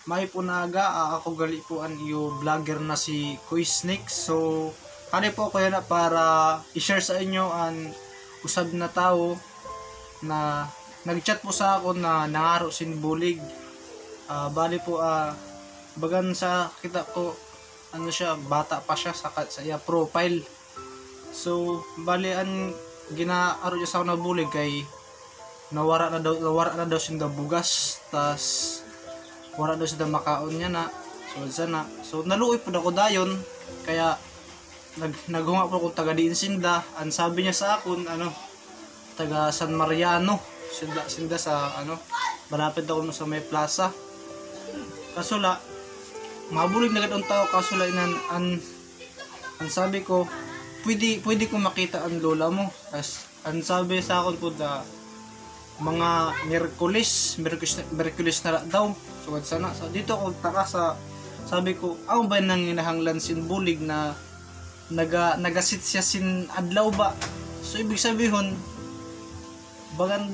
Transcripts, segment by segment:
may punaga, ako gali po an iyo vlogger na si Kuy Snake. So kani po ko na para i-share sa inyo an usab na tao na nag-chat po sa ako na nangaro sin bulig. Bali po bagan sa kita ko ano siya, bata pa siya sa iya profile. So bali an ginaaro niya sa ako na bulig kay nawara na daw sinda bugas, tas wala daw sinda makaon niya na. So naluoy po ako dayon, kaya naghunga po akong taga diin sinda. Ang sabi niya sa akon taga San Mariano sinda sa malapit daw sa may plaza. Kaso la mabulig na gadong tao, kaso la ang sabi ko, pwede ko makita ang lola mo. As ang sabi sa akon po da mga Miyerkules na daw. So sana dito ako taka sa sabi ko, ako ba nang hinahanglan sin bulig na nagasit siya sin adlaw ba? So ibig sabihin bagan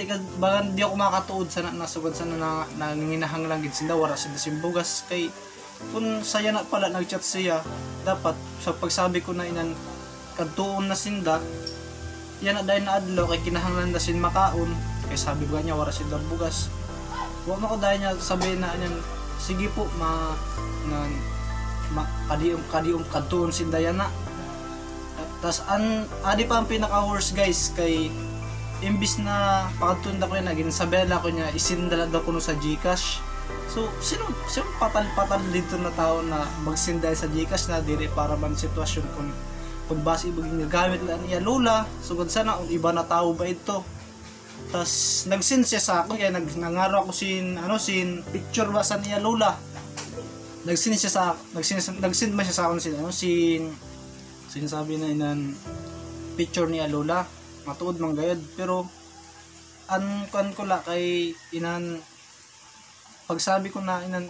di ako makatuod sana nasugod sana nanginahanglan gid sinda wala sinda simbugas. Kay kung saya na pala nagchat siya, dapat sa pagsabi ko na inan kadtuon na sinda yan na dahil na adlaw kay kinahanglan na sin makaon. Kay sabi ko niya wala sinda bugas, wa mo ko dahil niya sabi na yan, sige po kadium kadtuon sinda yan na. Tas adi pa ang pinaka worst guys, kay imbis na pakatunda ko na ginasabela ko niya isindala daw ko sa GCash. So sino patal dito na tao na magsinday sa GCash na dire para man sitwasyon kung pagbase ibig gagamit lang niya lola. Sugod sana kung iba na tao ba ito. Tas nag-send siya sa akin, kaya nangaro ako sin picture ba sa niya lola. Nag-send man siya sa akin sin sabi na inan picture niya lola. Matuod man gayud, pero kan ko la kay inan pagsabi ko na inan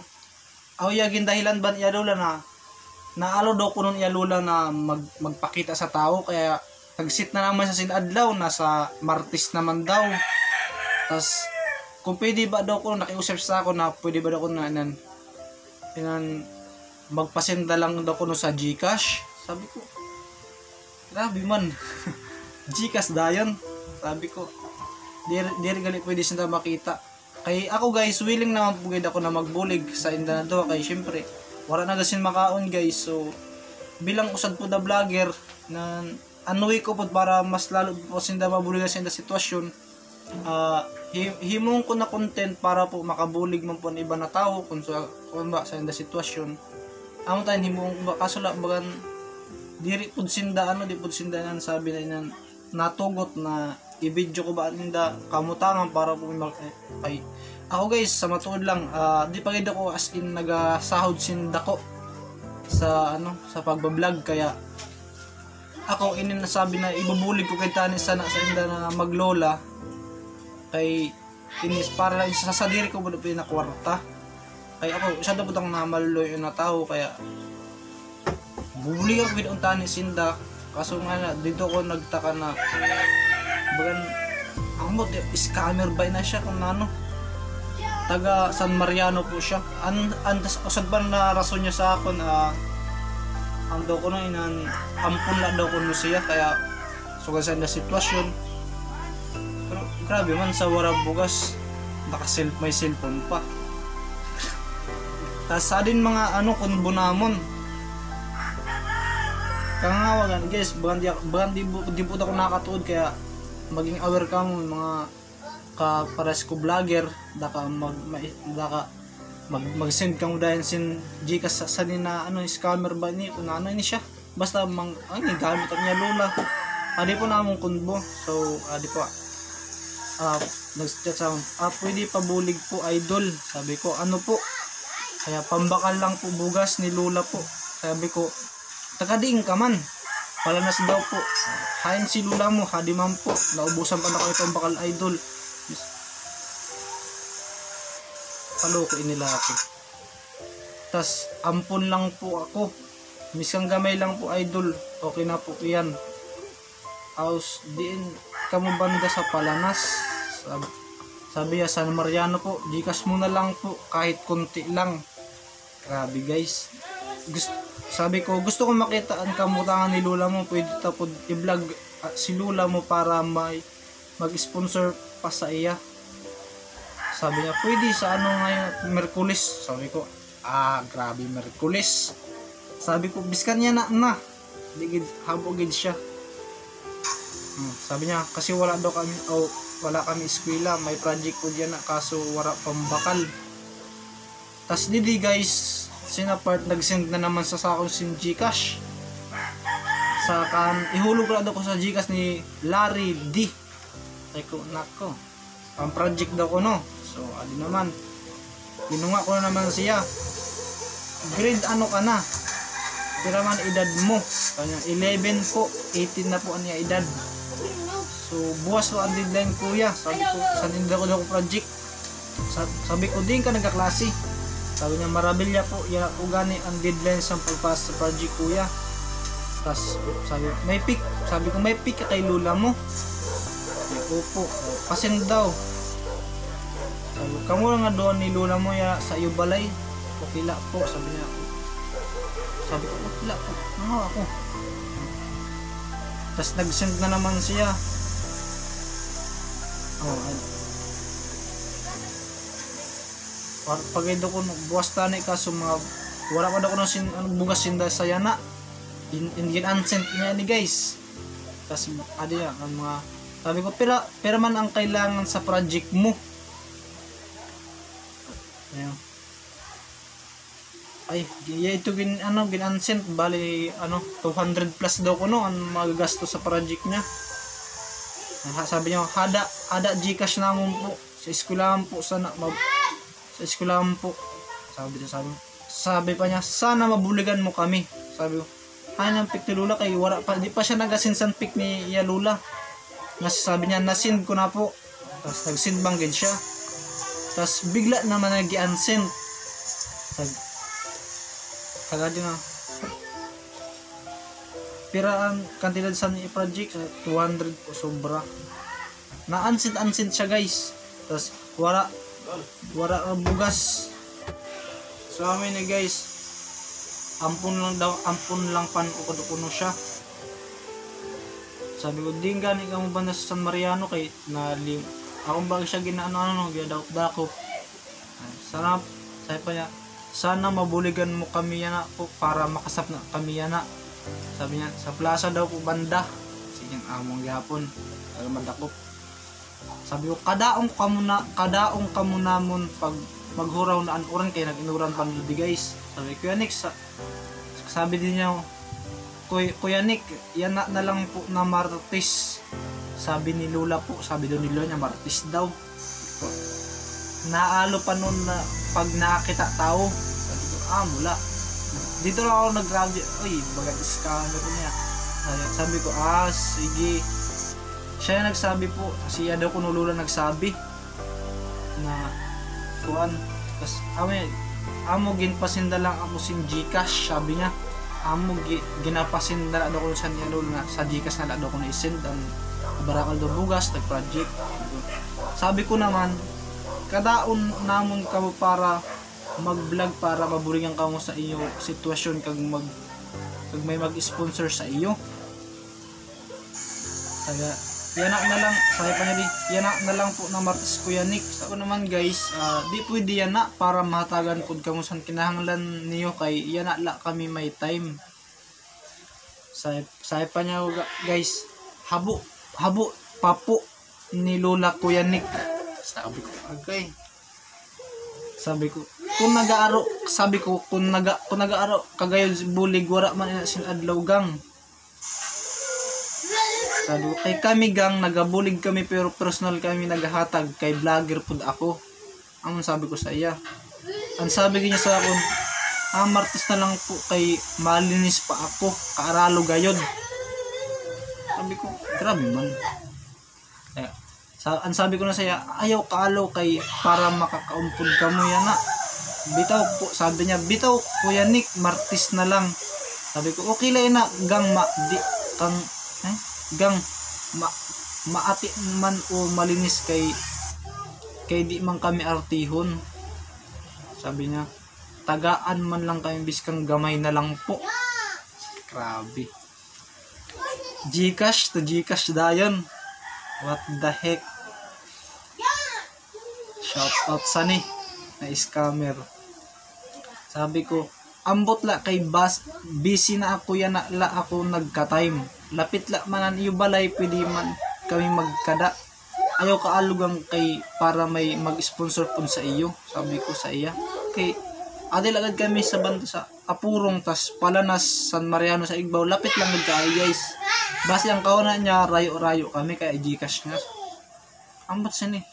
yagin dahilan ba niya lola na naalo daw ko nun niya lola na magpakita sa tao, kaya nagsit na naman sa sinadlaw, nasa Martes naman daw. Tas kung pwede ba daw ko nakiusap sa ako na pwede ba daw ko na inan magpasenda lang daw ko sa GCash. Sabi ko grabe man. GCash dayon, sabi ko diri gali pwede sinda makita. Kay ako guys, willing naman po ako na magbulig sa inda na to, kay syempre wala na gasin makaon guys. So bilang usad po da vlogger na anuwi ko po para mas lalo po sinda mabulig sa inda sitwasyon, himong ko na content para po makabulig man po ang iba na tao kung ba sa inda sitwasyon. Amo tayo himong kaso la bagan diri pud sinda di pud sinda nan sabi na inan natugot na i-video ko ba ninda kamutangan para po ay ako guys sa matuod lang, di pa gid ako as in nagasahod sin dako sa sa pagba-vlog, kaya ako nasabi na ibubulig ko kay tani sana sa inda na maglola, kay inis para lang sa diri ko bud pinakwarta. Kay ako siya daw putang namaluloy na tao, kaya bubuli ako gid tani sinda. Kaso nga dito ko nagtaka na bagan amot scammer ba na siya kung taga San Mariano po siya. Usad ba na rason niya sa akin ang daw ko nang ampun na daw ko siya, kaya sugad sa na sitwasyon. Pero grabe man sa wala bugas may cellphone pa. Tas din mga kun bunamon kangawagan guys, bagan di po ako nakatuod, kaya maging aware ka mo mga kapares ko vlogger daka mag-send ka mo dahil sin GCash sa nina scammer ba ni kung ini siya basta gamit ang niya lola. Adi po namong kunbo. So adi po nag-chat sa pwede pabulig po idol. Sabi ko po, kaya pambakal lang po bugas ni lola po. Sabi ko takadiing ka man, palanas daw po, hain si lula mo, hadi man po, naubusan pa na kayo pambakal idol. Paloko inila ako. Tas ampun lang po ako, misang gamay lang po idol, okay na po yan. Aus diin kamo banda sa palanas, sabi ya San Mariano po, GCash mo na lang po kahit konti lang. Grabe guys. Sabi ko, gusto ko makita ang kamutangan ni Lola mo. Pwede tapos i-vlog si Lola mo para mag-sponsor pa sa iya. Sabi niya, pwede sa ano ngayon, Merkulis. Sabi ko, grabe Merkulis. Sabi ko, biskan niya na. Digid, habogid siya. Sabi niya, kasi wala kami eskwela. May project ko diyan na, kaso wala pambakal. Tas didi guys, sinapart nag-send na naman sa akong sin Gcash. Ihulog ko daw ko sa Gcash ni Larry D. Sabi ko, nako, ang project daw ko no. So, adi naman. Binunga ko na naman siya. Grade ano ka na? Pero man edad mo. Kanya 11 po, 18 na po ang niya edad. So, buwas lo ang deadline kuya. Sabi ko, sa tinda ko daw ko project. Sabi ko, din ka nagkaklase. Sabi niya, marabilya po. Yan po gani ang deadline sa pagpas sa project kuya. Tapos, sabi ko, may pick ka kay Lola mo. Sabi ko po, pasin daw. Sabi ko, kamu nga doon ni Lola mo ya sa iyo balay. Pukila po, sabi niya. Sabi ko, pukila po. Ano ako? Tapos nag-send na naman siya. Pagaido ko buwas tani kaso mga wala pa daw ko ng bugas sinda sa yana. Hindi unsent niya ni guys. Tapos adi ang mga sabi ko pero man ang kailangan sa project mo. Ayun. Ay, ito gin-unsent bali 200 plus daw ko no ang magagastos sa project niya. Sabi niya hada Gcash na mo po sa eskwelahan po sa eskwelahan po. Sabi pa niya sana mabuligan mo kami. Sabi ko ay nang pick ni Lola kay wala pa di pa siya nagasinsan pick ni Lola. Sabi niya nasend ko na po. Tapos nag-send banggid siya. Tapos bigla naman nag-unsend. Sagad na. Pira ang kantidad sa ni project 200 po sobra. Na-unsend siya guys. Tapos wala bugas. So amin na guys. Ampun lang pan kuno siya. Sabi ko din gani ka mo ba na sa San Mariano kay nalim. Akong bagay siya ginaano gidakop. Sana sabi pa niya sana mabuligan mo kami yana po para makasap na kami yana. Sabi niya sa plaza daw po banda. Sige among gyapon madakop. Sabi ko kadaong ka muna mon pag maghuraw na anuran kay nag-inuran pa ni guys. Sabi ko Nick sabi din niya Kuya Nick yan na lang po na Martes. Sabi ni Lola po, sabi doon ni Lola niya Martes daw. Naalo pa noon na pag nakita tao. Sabi ko mula dito lang ako nag-graduate. Uy baga-scammer niya. Sabi ko sige. Siya yung nagsabi po, siya daw kuno Lola nagsabi na kuan. Tapos amo ginpasinda lang ako sin Gcash, sabi niya. Amo ginapasinda daw ko sa niya Lola sa Gcash na daw ko na isend ang barakal do bugas tag project. Sabi ko naman kadaon namon ka para mag-vlog para maburingan ka mo sa iyo sitwasyon kag may mag-sponsor sa iyo. Kaya yan na lang, sabi pa niya yan na lang po na Martes Kuya Nick. Sabi naman guys, di pwede yan na para mahatagan kung kamusan kinahanglan niyo kay yan na kami may time. Sabi pa niya guys, habo papo ni Lola Kuya Nick. Sabi ko okay. Sabi ko kung nagaaro kagayon bulig wala man sin adlaw gang. Sabi ko kay kami gang nagabulig kami pero personal kami nagahatag kay vlogger pud ako. Ang sabi ko sa iya. Ang sabi niya sa akon Martes na lang po kay malinis pa ako kaaralo gayod. Sabi ko grabe man. Ang sabi ko na saya ayaw kaalo kay para makakaumpod ka mo yan na. Bitaw po sabi niya bitaw Kuya Nick Martes na lang. Sabi ko okay lang na gang maati man o malinis kay di man kami artihon. Sabi niya tagaan man lang kami biskang gamay na lang po. Grabe. Gcash to Gcash dayon. What the heck? Shout out sa ni na scammer. Sabi ko, ambot la kay busy na ako yan na la ako nagka-time. Lapit la manan iyo balay pwede man kami magkada. Ayaw kaalugang kay para may mag-sponsor pun sa iyo. Sabi ko sa iya. Kay adil agad kami sa banda sa Apurong tas Palanas San Mariano sa Igbaw. Lapit lang gud kay guys. Basi ang kauna niya rayo-rayo kami kay Gcash nga. Ambot siya ni.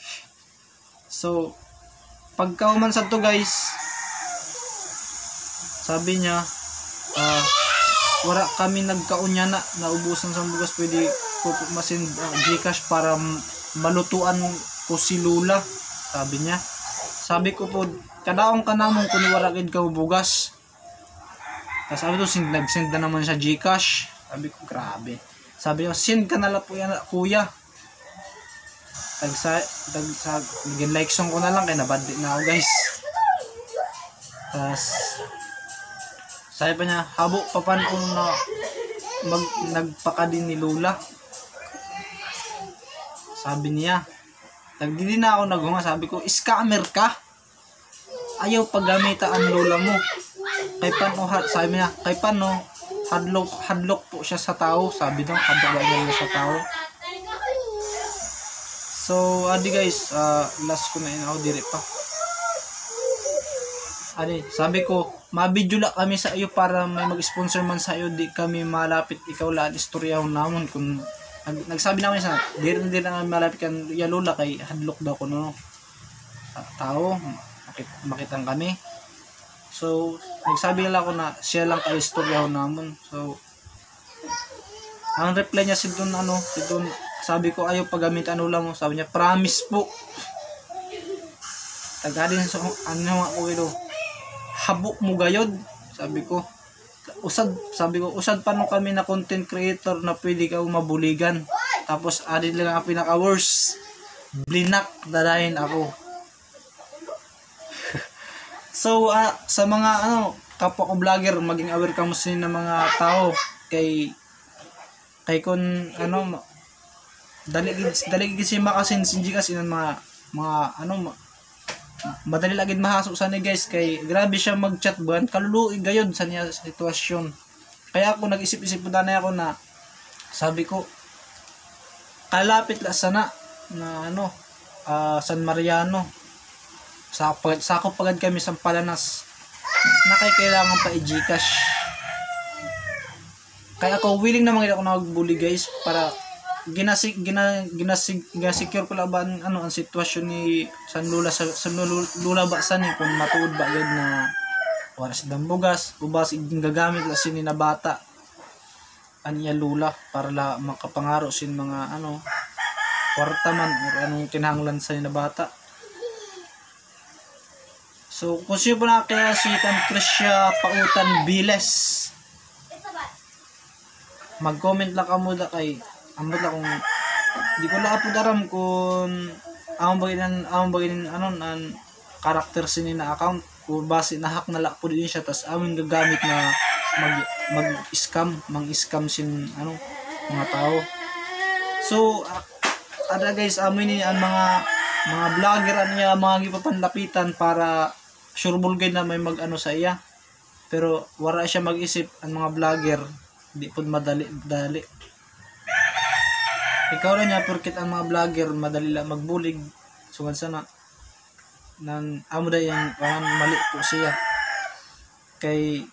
So pagkauman sa to guys, sabi niya wala kami nagkaunya na naubusan sa bugas, pwede ko masin Gcash para malutuan ko si Lula, sabi niya. Sabi ko po kadaong ka namon kung wala gid ka bugas. Tapos sabi ko nag-send na naman siya Gcash. Sabi ko grabe. Sabi niya send ka na lang po yan kuya. Naging like song ko na lang kaya nabadli na ako guys. Tapos sabi pa niya habo papanon na nagpaka din ni Lola. Sabi niya nagdidi na ako naghunga. Sabi ko scammer ka, ayaw paggamita ang Lola mo kay pano. Sabi niya kay pano hadlok po siya sa tao. Sabi daw hadlok niya sa tao. So, adi guys, last ko na yun ako dire pa. Adi, sabi ko, mabidyo lang kami sa iyo para may mag-sponsor man sa iyo, di kami malapit ikaw lang istoryahan namon kung nagsabi namin sa di na malapit kan ya Lola kay hadlok daw ko no tao makitang kami. So, nagsabi lang ako na siya lang kay istoryahan namon. So, ang reply niya si Don sabi ko ayaw paggamit ano lang mo. Sabi niya promise po. Tagadin so ano ako ito. Habok mo gayod. Sabi ko usad pa no kami na content creator na pwede ka mabuligan. Tapos adin lang ang pinaka worst. Blinak dadahin ako. So sa mga kapwa ko vlogger, maging aware ka mo sa mga tao kay kun dali kasi makasin sinji kasi ng mga madali lagid mahasok sa ni guys kay grabe siya mag-chat buwan kaluluoy gayod sa niya sitwasyon. Kaya ako nag-isip-isip po danay ako na sabi ko kalapit la sana na San Mariano sakop pagad kami sa Palanas na kay kailangan pa i-Gcash. Kaya ako willing naman ako nagbuli guys para ginasecure ko laban ang sitwasyon ni San Lula ba sa ni kung matuod ba gud na wala si dambugas ubas gagamit la sini na bata aniya Lula para la makapangaro sin mga kwarta man or anong kinahanglan sa ni na bata. So kung siya po na kaya si Patricia Pautan Biles, mag-comment lang kamo da kay ambot lang kung di ko lang po daram kung ang bagay an karakter sini na account o base na hack na lang po din siya tas amin gagamit na mang-scam sin mga tao. So ada guys amin ni ang mga vlogger niya mga gipapanlapitan para sureball gay na may sa iya. Pero wala siya mag-isip ang mga vlogger di pud madali. Ikaw lang niya porket ang mga vlogger madali lang magbulig. Sugad sana nang amo day yang mali po siya. Kay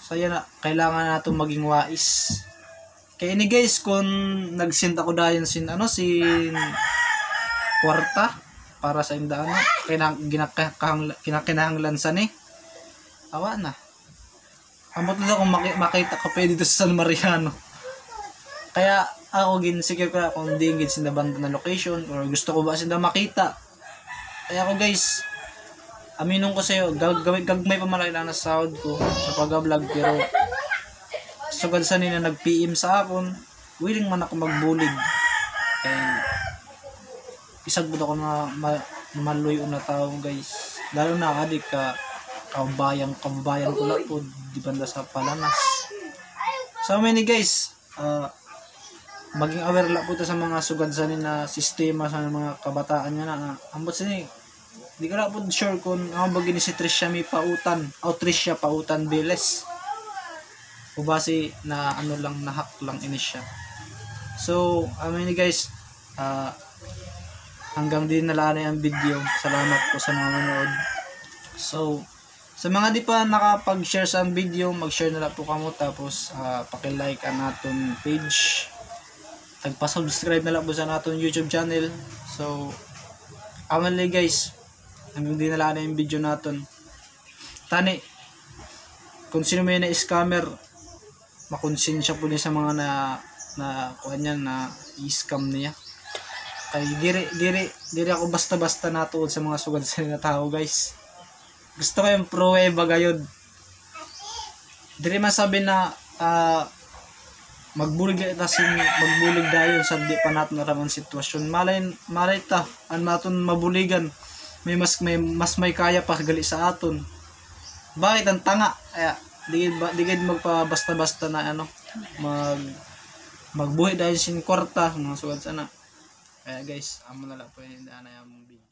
saya na kailangan nato maging wais. Kay ini guys kung nag-send ako dayon sin kwarta para sa imdaan kinakahanglan sa ni awa na. Amot na kung makita ka pa dito sa San Mariano. Kaya ako ginsecure ko kung di gid sinda banda na location or gusto ko ba sinda makita. Kaya ako guys, aminon ko sa iyo, gagmay pa malaki lang na sahod ko sa pag-vlog pero sugad sa nila nag-PM sa akon, willing man ako magbulig. Kaya isag bud ako na maluyo na tao guys. Lalo na adik ka kababayan ko lang po di banda sa Palanas. So many guys, maging aware lang po ta sa mga sugad sa na sistema sa mga kabataan nga na ambot sini di ka na po sure kung ang bagay ni si Trisha may pautan o Trisha pautan biles o base na ano lang na hack lang ini siya. So many guys, hanggang din nalaan na yung video. Salamat po sa mga manood. So, sa mga di pa nakapag-share sa video, mag-share na lang po kamo. Tapos, paki-like ang naton page. Tagpa-subscribe na lang po sa naton YouTube channel. So, amanli guys, hanggang din nalaan na yung video naton. Tani, kung sino may na-scammer, makonsensya po niya sa mga kuha niya na i-scam niya. Kay diri ako basta-basta natuod sa mga sugad sa na tao guys. Gusto ko yung pruweba gayud. Diri masabi na magbulig dayon sa di pa natin naraman sitwasyon. Malay ta an maton mabuligan. May mas kaya pa gali sa aton. Bakit ang tanga? Di magpa-basta-basta na magbuhi dahil sin kwarta mga sugad sana. Kaya guys, amo na lang po yung daan na yung video.